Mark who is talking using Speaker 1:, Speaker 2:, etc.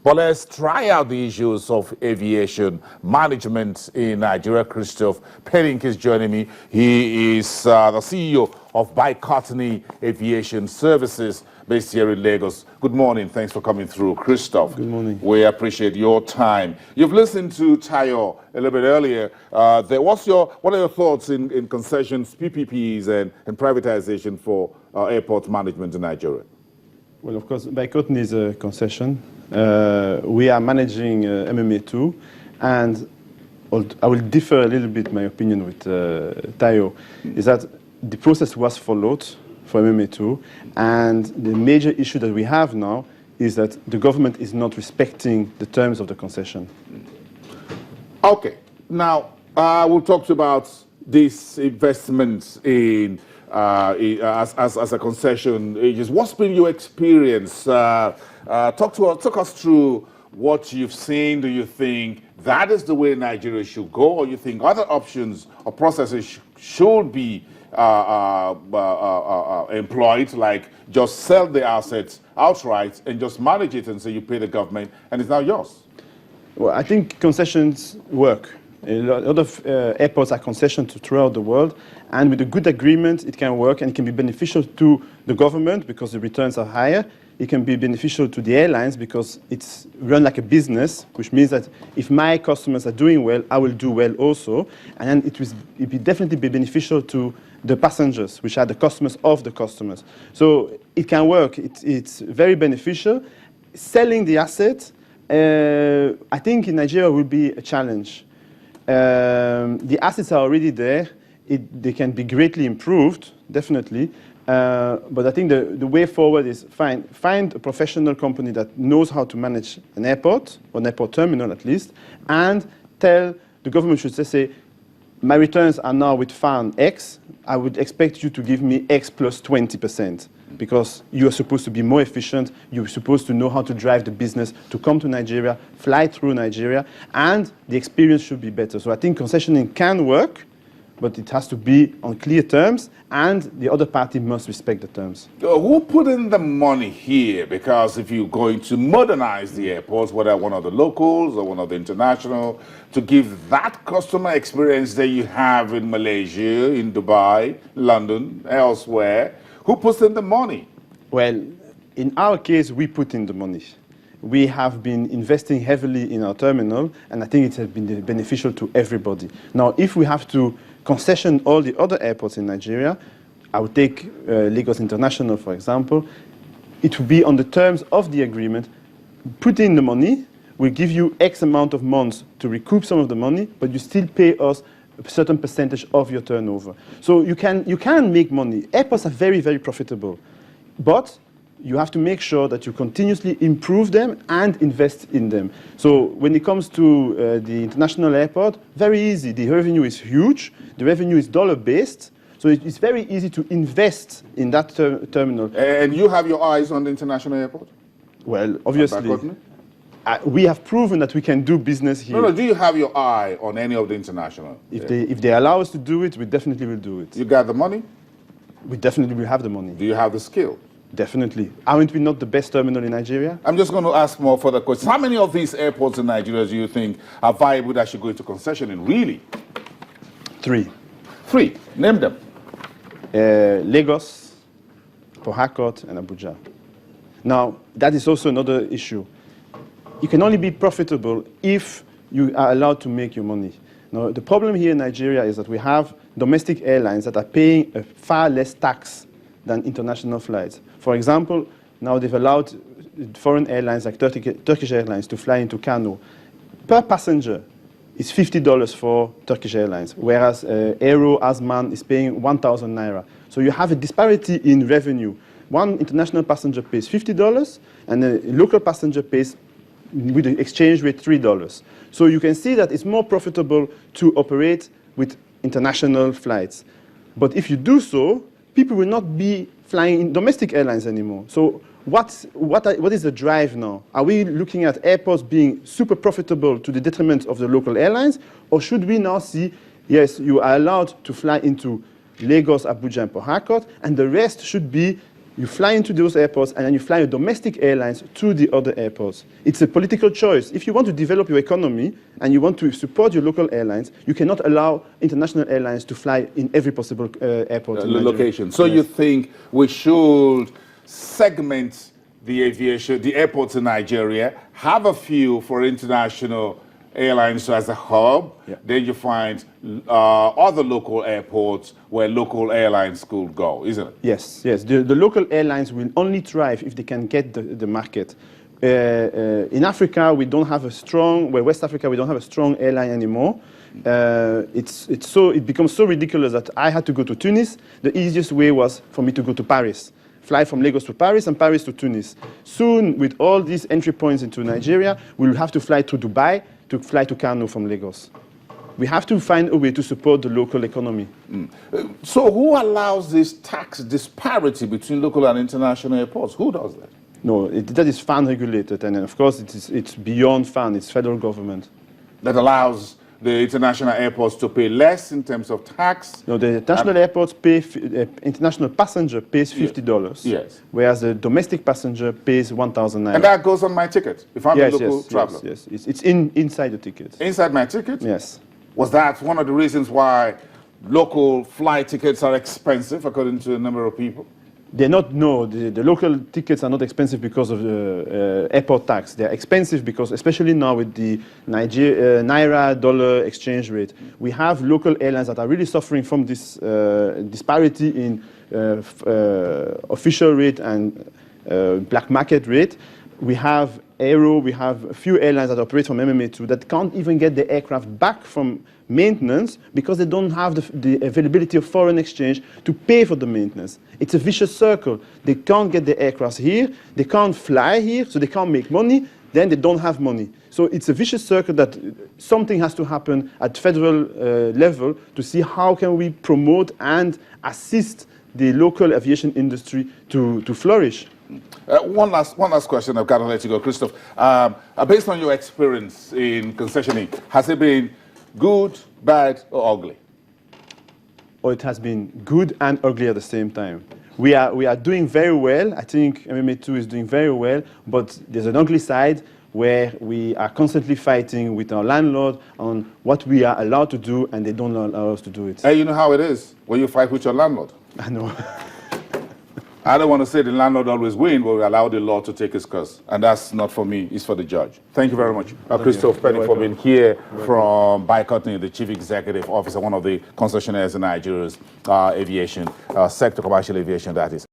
Speaker 1: But let's try out the issues of aviation management in Nigeria. Christophe Pennink is joining me. He is the CEO of Bicotany Aviation Services based here in Lagos. Good morning. Thanks for coming through, Christophe.
Speaker 2: Good morning.
Speaker 1: We appreciate your time. You've listened to Tayo a little bit earlier. What are your thoughts in concessions, PPPs, and privatization for airport management in Nigeria?
Speaker 2: Well, of course, Bicotany is a concession. We are managing MMA2, and I will differ a little bit my opinion with Tayo, is that the process was followed for MMA2, and the major issue that we have now is that the government is not respecting the terms of the concession.
Speaker 1: Okay, now we'll talk about this investment in as a concession agent. What's been your experience? Talk us through what you've seen. Do you think that is the way Nigeria should go, or you think other options or processes should be employed, like just sell the assets outright and just manage it and say you pay the government and it's now yours?
Speaker 2: Well, I think concessions work. A lot of airports are concessions throughout the world, and with a good agreement, it can work and it can be beneficial to the government because the returns are higher. It can be beneficial to the airlines because it's run like a business, which means that if my customers are doing well, I will do well also. And then it will definitely be beneficial to the passengers, which are the customers of the customers. So it can work. It's very beneficial. Selling the asset, I think in Nigeria will be a challenge. The assets are already there. They can be greatly improved, definitely. But I think the way forward is find a professional company that knows how to manage an airport, or an airport terminal at least, and tell the government should say, my returns are now with Fund X. I would expect you to give me X plus 20%, because you are supposed to be more efficient. You're supposed to know how to drive the business to come to Nigeria, fly through Nigeria, and the experience should be better. So I think concessioning can work, but it has to be on clear terms, and the other party must respect the terms.
Speaker 1: Who put in the money here? Because if you're going to modernize the airports, whether one of the locals or one of the international, to give that customer experience that you have in Malaysia, in Dubai, London, elsewhere, who puts in the money?
Speaker 2: Well, in our case, we put in the money. We have been investing heavily in our terminal, and I think it has been beneficial to everybody. Now, if we have to concession all the other airports in Nigeria, I would take Lagos International, for example, it will be on the terms of the agreement. Put in the money, we'll give you X amount of months to recoup some of the money, but you still pay us a certain percentage of your turnover. So you can make money. Airports are very, very profitable, but you have to make sure that you continuously improve them and invest in them. So when it comes to the international airport, very easy. The revenue is huge. The revenue is dollar-based. So it's very easy to invest in that terminal.
Speaker 1: And you have your eyes on the international airport?
Speaker 2: Well, obviously, we have proven that we can do business here.
Speaker 1: No, do you have your eye on any of the international?
Speaker 2: If they allow us to do it, we definitely will do it.
Speaker 1: You got the money?
Speaker 2: We definitely will have the money.
Speaker 1: Do you have the skill?
Speaker 2: Definitely. Aren't we not the best terminal in Nigeria?
Speaker 1: I'm just going to ask more further questions. How many of these airports in Nigeria do you think are viable that should go into concession in, really?
Speaker 2: 3.
Speaker 1: 3. Name them.
Speaker 2: Lagos, Port Harcourt, and Abuja. Now, that is also another issue. You can only be profitable if you are allowed to make your money. Now, the problem here in Nigeria is that we have domestic airlines that are paying a far less tax than international flights. For example, now they've allowed foreign airlines like Turkish Airlines to fly into Kano. Per passenger is $50 for Turkish Airlines, whereas Aero Azman is paying 1,000 naira. So you have a disparity in revenue. One international passenger pays $50, and a local passenger pays, with the exchange rate, $3. So you can see that it's more profitable to operate with international flights. But if you do so, people will not be flying in domestic airlines anymore. So what is the drive now? Are we looking at airports being super profitable to the detriment of the local airlines? Or should we now see, yes, you are allowed to fly into Lagos, Abuja, and Port Harcourt, and the rest should be You fly into those airports, and then you fly a domestic airlines to the other airports. It's a political choice. If you want to develop your economy and you want to support your local airlines, you cannot allow international airlines to fly in every possible airport. in Nigeria.
Speaker 1: Location. So
Speaker 2: Yes.
Speaker 1: you think we should segment the aviation, the airports in Nigeria, have a few for international airlines as a hub,
Speaker 2: Yeah.
Speaker 1: then you find other local airports where local airlines could go, isn't it?
Speaker 2: Yes, yes. The local airlines will only thrive if they can get the market. In Africa, we don't have a strong, West Africa, we don't have a strong airline anymore. It becomes so ridiculous that I had to go to Tunis. The easiest way was for me to go to Paris. Fly from Lagos to Paris and Paris to Tunis. Soon, with all these entry points into Nigeria, we'll have to fly to Dubai to fly to Kano from Lagos. We have to find a way to support the local economy.
Speaker 1: So who allows this tax disparity between local and international airports? Who does that?
Speaker 2: No, that is FAN regulated, and of course it's beyond FAN, it's federal government.
Speaker 1: That allows the international airports to pay less in terms of tax?
Speaker 2: No, the international airports pay, international passenger pays $50,
Speaker 1: Yes.
Speaker 2: whereas the domestic passenger pays 1,000 naira.
Speaker 1: And that goes on my ticket, if I'm a local traveler.
Speaker 2: Yes. It's inside the ticket.
Speaker 1: Inside my ticket?
Speaker 2: Yes.
Speaker 1: Was that one of the reasons why local flight tickets are expensive, according to a number of people?
Speaker 2: They're not, no, the local tickets are not expensive because of the airport tax. They're expensive because, especially now with the Naira dollar exchange rate, we have local airlines that are really suffering from this disparity in official rate and black market rate. We have Aero, we have a few airlines that operate from MMA2 that can't even get the aircraft back from maintenance because they don't have the availability of foreign exchange to pay for the maintenance. It's a vicious circle. They can't get the aircraft here, they can't fly here, so they can't make money, then they don't have money. So it's a vicious circle that something has to happen at federal level to see how can we promote and assist the local aviation industry to flourish.
Speaker 1: One last question. I've got to let you go, Christophe. Based on your experience in concessioning, has it been good, bad, or ugly?
Speaker 2: Or it has been good and ugly at the same time. We are doing very well. I think MMA2 is doing very well, but there's an ugly side where we are constantly fighting with our landlord on what we are allowed to do, and they don't allow us to do it.
Speaker 1: Hey, you know how it is when you fight with your landlord.
Speaker 2: I know.
Speaker 1: I don't want to say the landlord always wins, but we allow the law to take its course. And that's not for me, it's for the judge. Thank you very much, Christophe Penny, for being here from Bicotny, the Chief Executive Officer, one of the concessionaires in Nigeria's aviation sector, commercial aviation, that is.